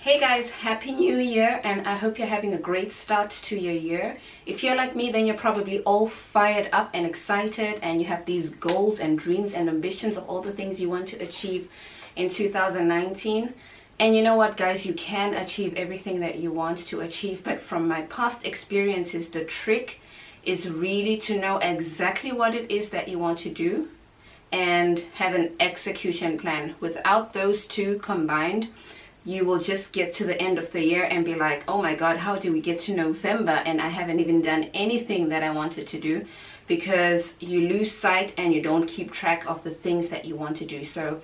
Hey guys, happy new year, and I hope you're having a great start to your year. If you're like me, then you're probably all fired up and excited, and you have these goals and dreams and ambitions of all the things you want to achieve in 2019. And you know what, guys, you can achieve everything that you want to achieve, but from my past experiences, the trick is really to know exactly what it is that you want to do and have an execution plan. Without those two combined, you will just get to the end of the year and be like, oh my god, how do we get to November and I haven't even done anything that I wanted to do? Because you lose sight and you don't keep track of the things that you want to do. So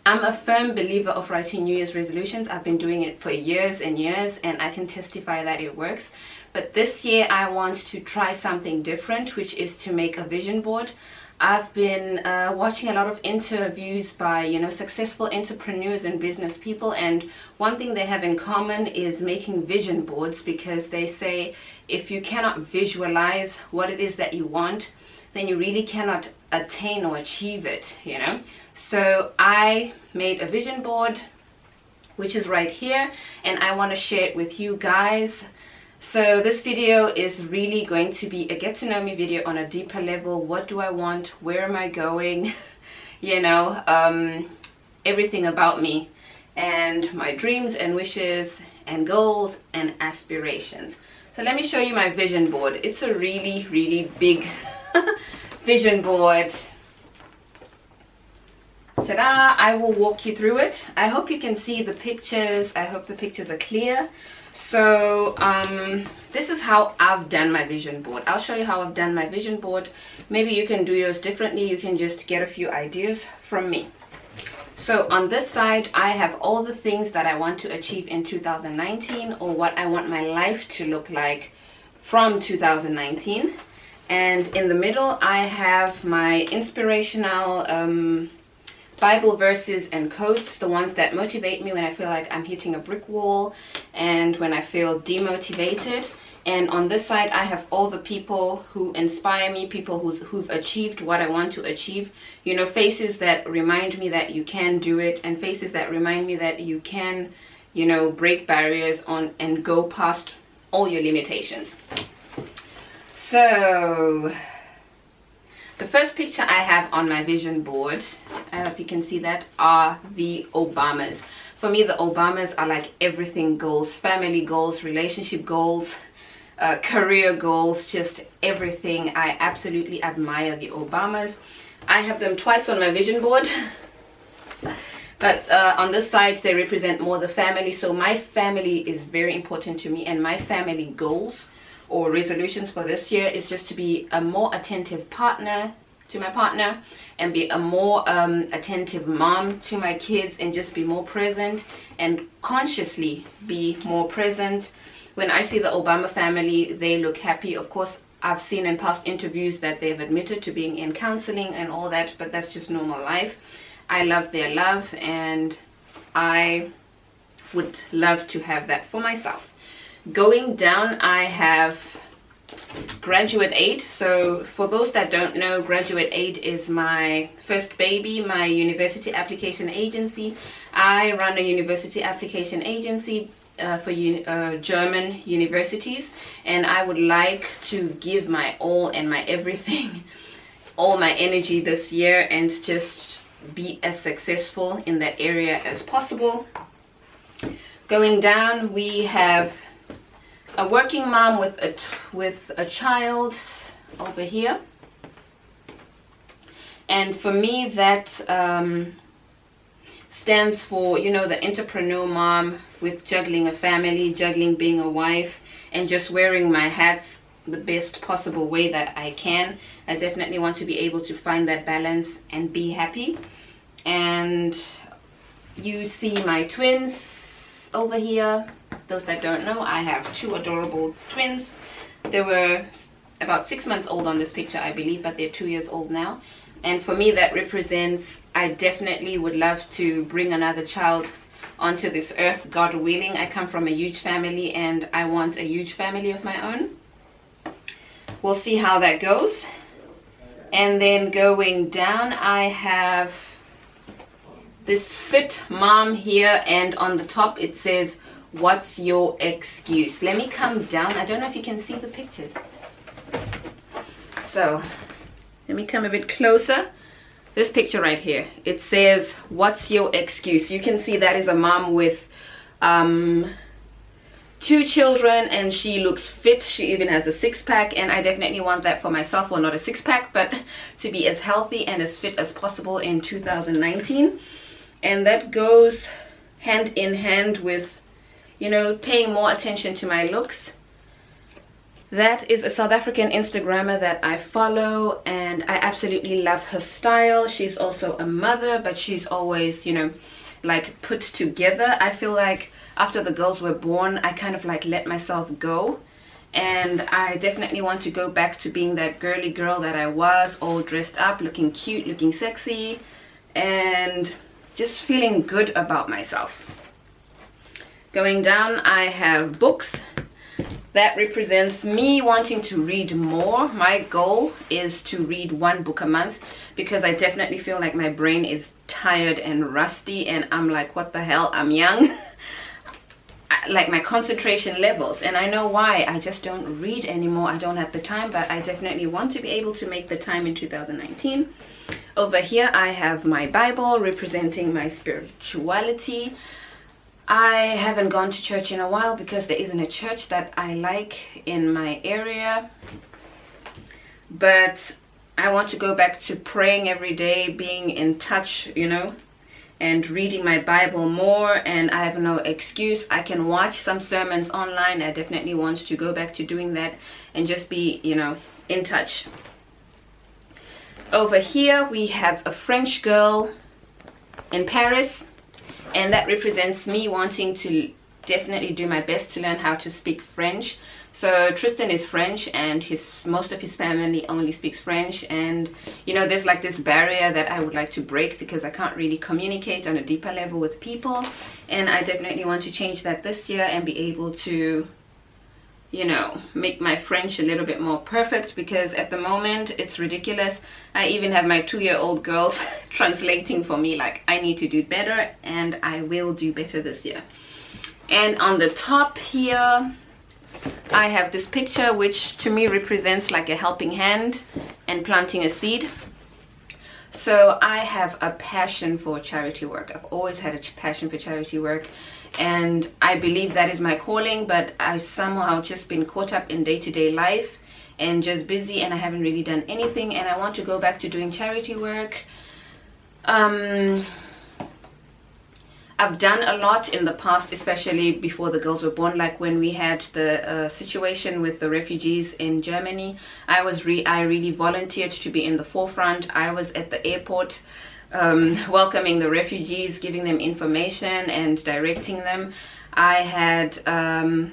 I'm a firm believer of writing New Year's resolutions. I've been doing it for years and years, and I can testify that it works. But this year I want to try something different, which is to make a vision board. I've been watching a lot of interviews by, successful entrepreneurs and business people, and one thing they have in common is making vision boards, because they say if you cannot visualize what it is that you want, then you really cannot attain or achieve it, So I made a vision board, which is right here, and I want to share it with you guys. So this video is really going to be a get to know me video on a deeper level. What do I want? Where am I going? Everything about me and my dreams and wishes and goals and aspirations. So let me show you my vision board. It's a really, really big vision board. Ta-da! I will walk you through it. I hope you can see the pictures. I hope the pictures are clear. So this is how I've done my vision board. I'll show you how I've done my vision board. Maybe you can do yours differently. You can just get a few ideas from me. So on this side, I have all the things that I want to achieve in 2019, or what I want my life to look like from 2019. And in the middle, I have my inspirational Bible verses and quotes, the ones that motivate me when I feel like I'm hitting a brick wall and when I feel demotivated. And on this side, I have all the people who inspire me, people who've achieved what I want to achieve. Faces that remind me that you can do it, and faces that remind me that you can, break barriers and go past all your limitations. So the first picture I have on my vision board, I hope you can see that, are the Obamas. For me, the Obamas are like everything goals: family goals, relationship goals, career goals, just everything. I absolutely admire the Obamas. I have them twice on my vision board. But on this side, they represent more the family. So my family is very important to me, and my family goals or resolutions for this year is just to be a more attentive partner to my partner, and be a more attentive mom to my kids, and just be more present and consciously be more present. When I see the Obama family, they look happy. Of course, I've seen in past interviews that they've admitted to being in counseling and all that, but that's just normal life. I love their love, and I would love to have that for myself. Going down, I have graduate aid. So for those that don't know, graduate aid is my first baby, my university application agency. I run a university application agency for German universities, and I would like to give my all and my everything, all my energy this year, and just be as successful in that area as possible. Going down, we have a working mom with a child over here, and for me that stands for the entrepreneur mom, with juggling a family, juggling being a wife, and just wearing my hats the best possible way that I can. I definitely want to be able to find that balance and be happy. And you see my twins over here. Those that don't know, I have two adorable twins. They were about 6 months old on this picture, I believe, but they're 2 years old now. And for me, that represents, I definitely would love to bring another child onto this earth, God willing. I come from a huge family, and I want a huge family of my own. We'll see how that goes. And then going down, I have this fit mom here, and on the top it says, what's your excuse? Let me come down. I don't know if you can see the pictures. So let me come a bit closer. This picture right here, it says, what's your excuse? You can see that is a mom with 2 children, and she looks fit. She even has a 6-pack, and I definitely want that for myself. Well, not a 6-pack, but to be as healthy and as fit as possible in 2019. And that goes hand in hand with, you know, paying more attention to my looks. That is a South African Instagrammer that I follow, and I absolutely love her style. She's also a mother, but she's always, you know, like put together. I feel like after the girls were born, I kind of like let myself go, and I definitely want to go back to being that girly girl that I was, all dressed up, looking cute, looking sexy, and just feeling good about myself. Going down, I have books. That represents me wanting to read more. My goal is to read 1 book a month, because I definitely feel like my brain is tired and rusty, and I'm like, what the hell, I'm young. Like my concentration levels, and I know why. I just don't read anymore. I don't have the time, but I definitely want to be able to make the time in 2019. Over here I have my Bible representing my spirituality. I haven't gone to church in a while because there isn't a church that I like in my area, but I want to go back to praying every day, being in touch, you know, and reading my Bible more. And I have no excuse. I can watch some sermons online. I definitely want to go back to doing that and just be, you know, in touch. Over here we have a French girl in Paris, and that represents me wanting to definitely do my best to learn how to speak French. So Tristan is French, and most of his family only speaks French, and you know, there's like this barrier that I would like to break, because I can't really communicate on a deeper level with people, and I definitely want to change that this year and be able to, you know, make my French a little bit more perfect, because at the moment it's ridiculous. I even have my 2-year-old girls translating for me. Like, I need to do better, and I will do better this year. And on the top here I have this picture, which to me represents like a helping hand and planting a seed. So I have a passion for charity work. I've always had a passion for charity work, and I believe that is my calling, but I've somehow just been caught up in day-to-day life and just busy, and I haven't really done anything, and I want to go back to doing charity work. I've done a lot in the past, especially before the girls were born, like when we had the situation with the refugees in Germany. I really volunteered to be in the forefront. I was at the airport welcoming the refugees, giving them information and directing them. I had a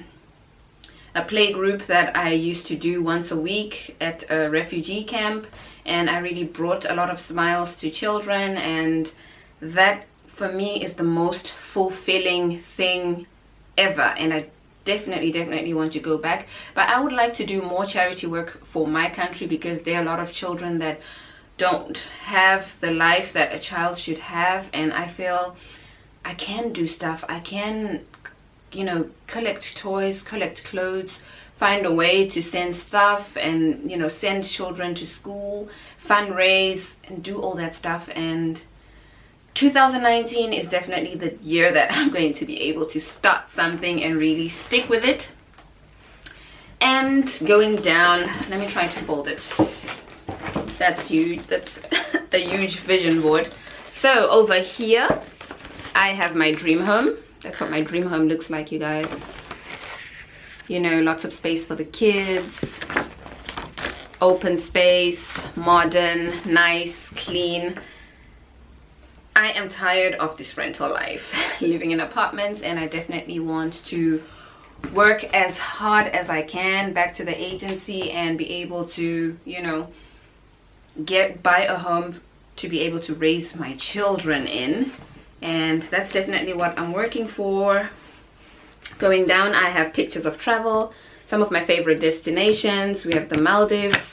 play group that I used to do once a week at a refugee camp, and I really brought a lot of smiles to children, and that for me is the most fulfilling thing ever, and I definitely want to go back. But I would like to do more charity work for my country, because there are a lot of children that don't have the life that a child should have, and I feel I can do stuff. I can, you know, collect toys, collect clothes, find a way to send stuff, and, you know, send children to school, fundraise, and do all that stuff. And 2019 is definitely the year that I'm going to be able to start something and really stick with it. And going down, let me try to fold it. That's huge. That's a huge vision board. So over here I have my dream home. That's what my dream home looks like, you guys. You know, lots of space for the kids, open space, modern, nice, clean. I am tired of this rental life, living in apartments, and I definitely want to work as hard as I can back to the agency and be able to, you know, buy a home to be able to raise my children in. And that's definitely what I'm working for. Going down, I have pictures of travel, some of my favorite destinations. We have the Maldives,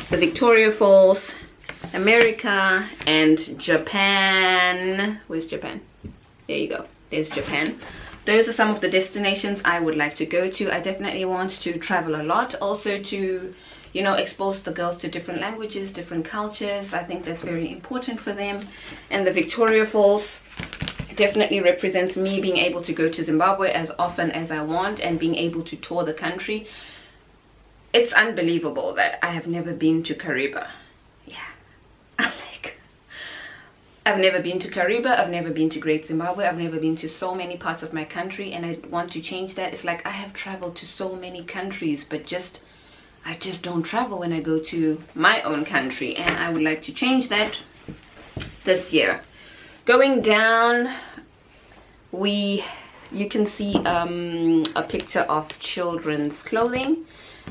the Victoria Falls, America, and Japan. Where's Japan? There you go. There's Japan. Those are some of the destinations I would like to go to. I definitely want to travel a lot, also to, you know, expose the girls to different languages, different cultures. I think that's very important for them. And the Victoria Falls definitely represents me being able to go to Zimbabwe as often as I want and being able to tour the country. It's unbelievable that I have never been to Kariba. Yeah, I've never been to Kariba, I've never been to Great Zimbabwe, I've never been to so many parts of my country, and I want to change that. It's like I have traveled to so many countries, but I just don't travel when I go to my own country, and I would like to change that this year. Going down, you can see a picture of children's clothing.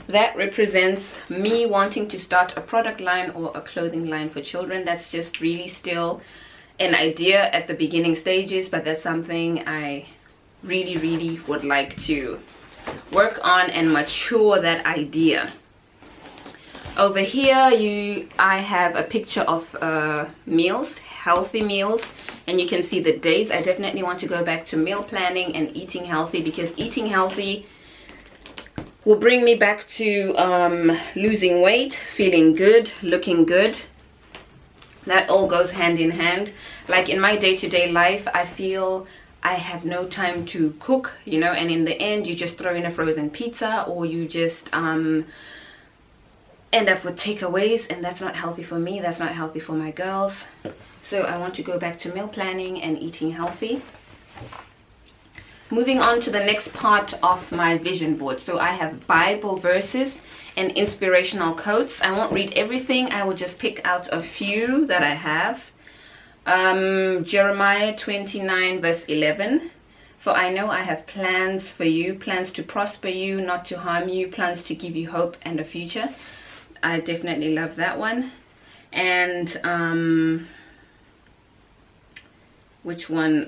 That represents me wanting to start a product line or a clothing line for children. That's just really still an idea at the beginning stages, but that's something I really would like to work on and mature that idea. Over here I have a picture of meals, healthy meals, and you can see the days. I definitely want to go back to meal planning and eating healthy, because eating healthy will bring me back to losing weight, feeling good, looking good. That all goes hand in hand. Like in my day-to-day life, I feel I have no time to cook, you know, and in the end you just throw in a frozen pizza, or you just end up with takeaways, and that's not healthy for me, that's not healthy for my girls. So I want to go back to meal planning and eating healthy. Moving on to the next part of my vision board. So I have Bible verses and inspirational quotes. I won't read everything, I will just pick out a few that I have. Jeremiah 29 verse 11. For I know I have plans for you, plans to prosper you, not to harm you, plans to give you hope and a future. I definitely love that one. And which one?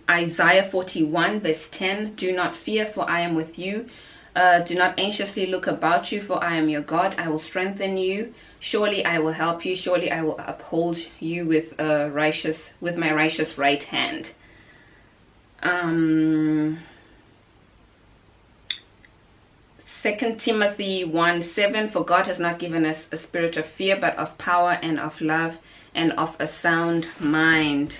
Isaiah 41 verse 10. Do not fear, for I am with you. Do not anxiously look about you, for I am your God. I will strengthen you. Surely I will help you. Surely I will uphold you with my righteous right hand. 2 Timothy 1:7. For God has not given us a spirit of fear, but of power and of love and of a sound mind.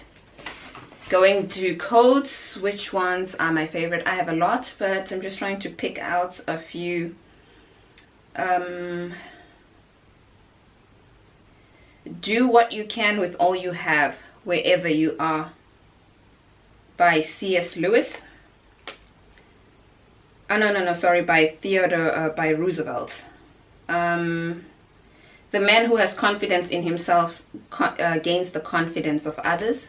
Going to codes, which ones are my favorite? I have a lot, but I'm just trying to pick out a few. Do what you can with all you have, wherever you are, by C.S. Lewis. Oh, no, sorry, by Roosevelt. The man who has confidence in himself gains the confidence of others.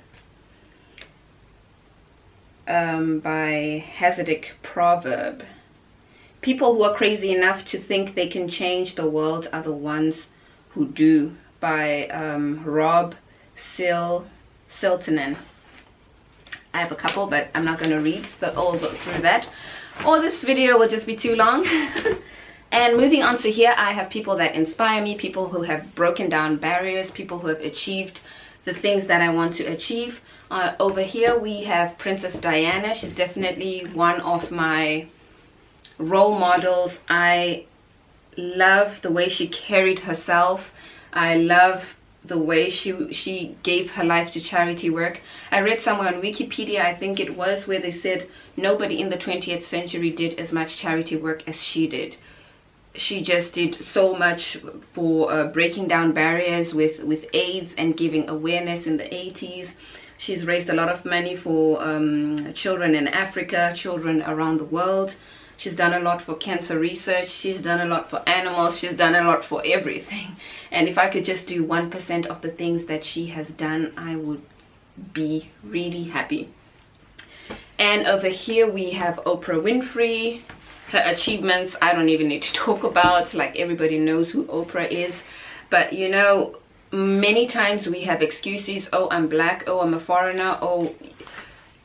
By Hasidic proverb. People who are crazy enough to think they can change the world are the ones who do. By Rob Siltonen. I have a couple, but I'm not going to read all through that, or this video will just be too long. And moving on to here, I have people that inspire me, people who have broken down barriers, people who have achieved the things that I want to achieve. Over here we have Princess Diana. She's definitely one of my role models. I love the way she carried herself. I love the way she gave her life to charity work. I read somewhere on Wikipedia, I think it was, where they said nobody in the 20th century did as much charity work as she did. She just did so much for breaking down barriers with AIDS and giving awareness in the 80s. She's raised a lot of money for children in Africa, children around the world. She's done a lot for cancer research. She's done a lot for animals. She's done a lot for everything. And if I could just do 1% of the things that she has done, I would be really happy. And over here we have Oprah Winfrey. Her achievements I don't even need to talk about. Like, everybody knows who Oprah is. But you know, many times we have excuses. Oh, I'm black. Oh, I'm a foreigner. Oh,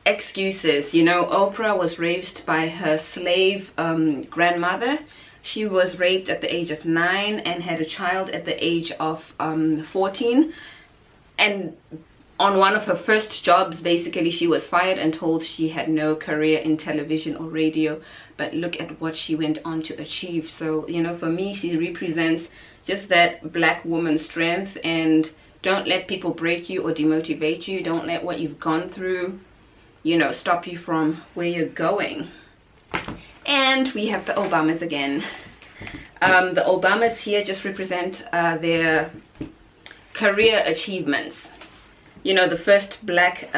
excuses. You know, Oprah was raised by her slave grandmother. She was raped at the age of 9 and had a child at the age of 14. And on one of her first jobs, basically, she was fired and told she had no career in television or radio. But look at what she went on to achieve. So, you know, for me, she represents just that black woman's strength. And don't let people break you or demotivate you. Don't let what you've gone through, you know, stop you from where you're going. And we have the Obamas again. The Obamas here just represent their career achievements. You know, the first black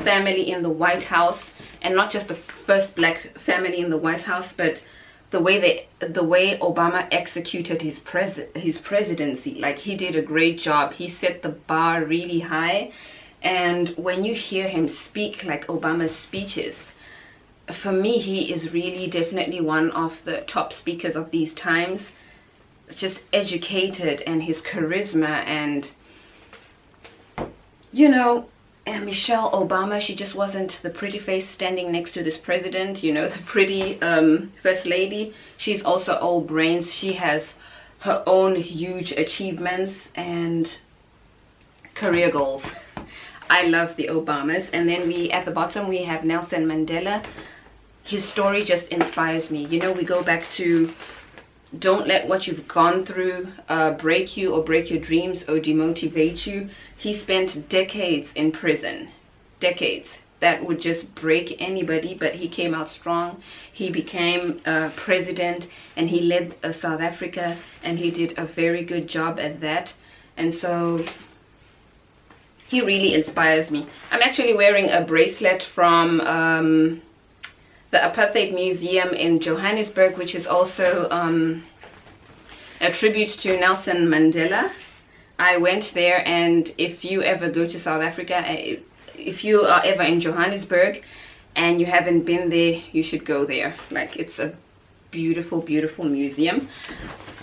family in the White House, and not just the first black family in the White House, but the way Obama executed his presidency. Like, he did a great job. He set the bar really high. And when you hear him speak, like Obama's speeches, for me, he is really definitely one of the top speakers of these times. Just educated, and his charisma, and you know, and Michelle Obama, she just wasn't the pretty face standing next to this president, you know, the pretty first lady. She's also all brains. She has her own huge achievements and career goals. I love the Obamas. And then we, at the bottom, we have Nelson Mandela. His story just inspires me. You know, we go back to, don't let what you've gone through break you or break your dreams or demotivate you. He spent decades in prison. Decades. That would just break anybody, but he came out strong. He became president, and he led South Africa, and he did a very good job at that. And so he really inspires me. I'm actually wearing a bracelet from the Apartheid Museum in Johannesburg, which is also a tribute to Nelson Mandela. I went there, and if you ever go to South Africa, if you are ever in Johannesburg and you haven't been there, you should go there. Like, it's a beautiful, beautiful museum.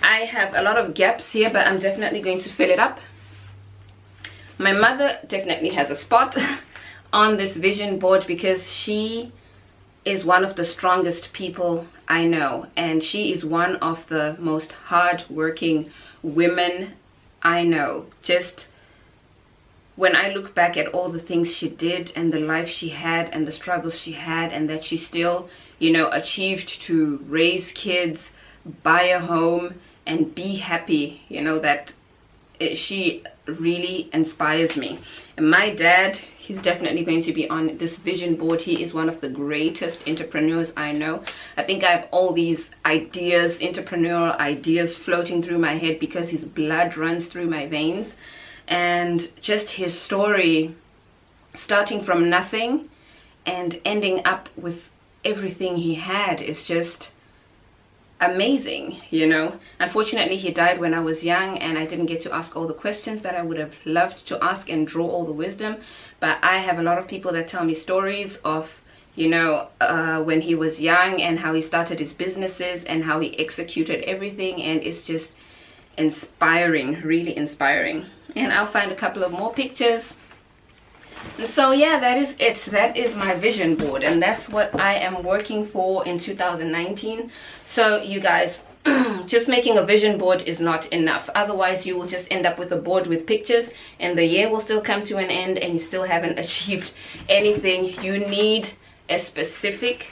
I have a lot of gaps here, but I'm definitely going to fill it up. My mother definitely has a spot on this vision board because she is one of the strongest people I know, and she is one of the most hard-working women I know. Just when I look back at all the things she did and the life she had and the struggles she had, and that she still, you know, achieved to raise kids, buy a home, and be happy, you know, that she really inspires me. And my dad, he's definitely going to be on this vision board. He is one of the greatest entrepreneurs I know. I think I have all these ideas, entrepreneurial ideas, floating through my head because his blood runs through my veins. And just his story, starting from nothing and ending up with everything he had, is just amazing, you know. Unfortunately, he died when I was young, and I didn't get to ask all the questions that I would have loved to ask and draw all the wisdom. But I have a lot of people that tell me stories of, you know, when he was young and how he started his businesses and how he executed everything, and it's just inspiring, really inspiring. And I'll find a couple of more pictures. And so yeah, that is it. That is my vision board, and that's what I am working for in 2019. So you guys, just making a vision board is not enough. Otherwise, you will just end up with a board with pictures, and the year will still come to an end and you still haven't achieved anything. You need a specific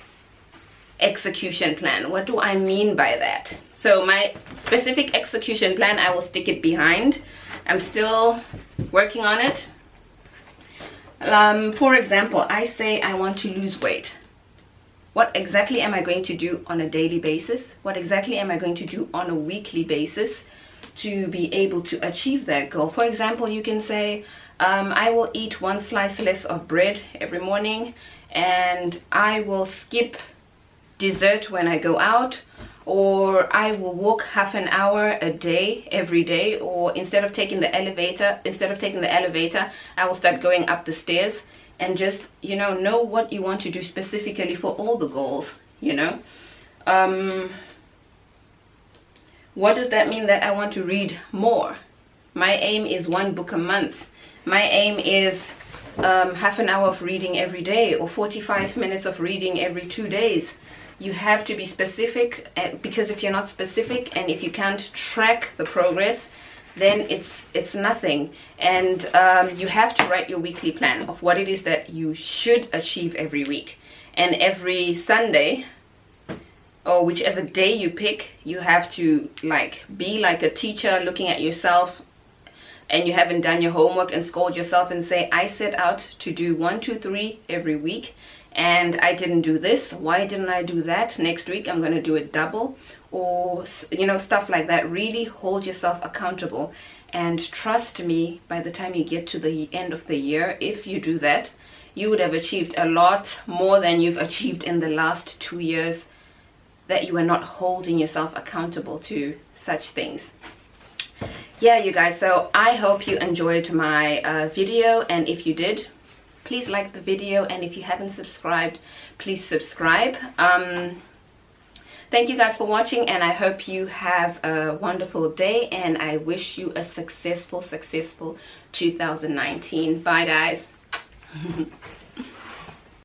execution plan. What do I mean by that? So my specific execution plan, I will stick it behind. I'm still working on it. For example, I say I want to lose weight. What exactly am I going to do on a daily basis? What exactly am I going to do on a weekly basis to be able to achieve that goal? For example, you can say, I will eat 1 slice less of bread every morning, and I will skip dessert when I go out, or I will walk half an hour a day every day, or instead of taking the elevator, I will start going up the stairs. And just, you know what you want to do specifically for all the goals, you know. What does that mean? That I want to read more. My aim is 1 book a month. My aim is half an hour of reading every day, or 45 minutes of reading every 2 days. You have to be specific, because if you're not specific and if you can't track the progress, then it's nothing. And you have to write your weekly plan of what it is that you should achieve every week. And every Sunday, or whichever day you pick, you have to be like a teacher looking at yourself and you haven't done your homework and scold yourself and say, I set out to do 1, 2, 3 every week and I didn't do this. Why didn't I do that? Next week I'm going to do it double, or stuff like that. Really hold yourself accountable, and trust me, by the time you get to the end of the year, if you do that, you would have achieved a lot more than you've achieved in the last 2 years that you were not holding yourself accountable to such things. Yeah, you guys, so I hope you enjoyed my video, and if you did, please like the video, and if you haven't subscribed, please subscribe. Thank you guys for watching, and I hope you have a wonderful day, and I wish you a successful 2019. Bye guys.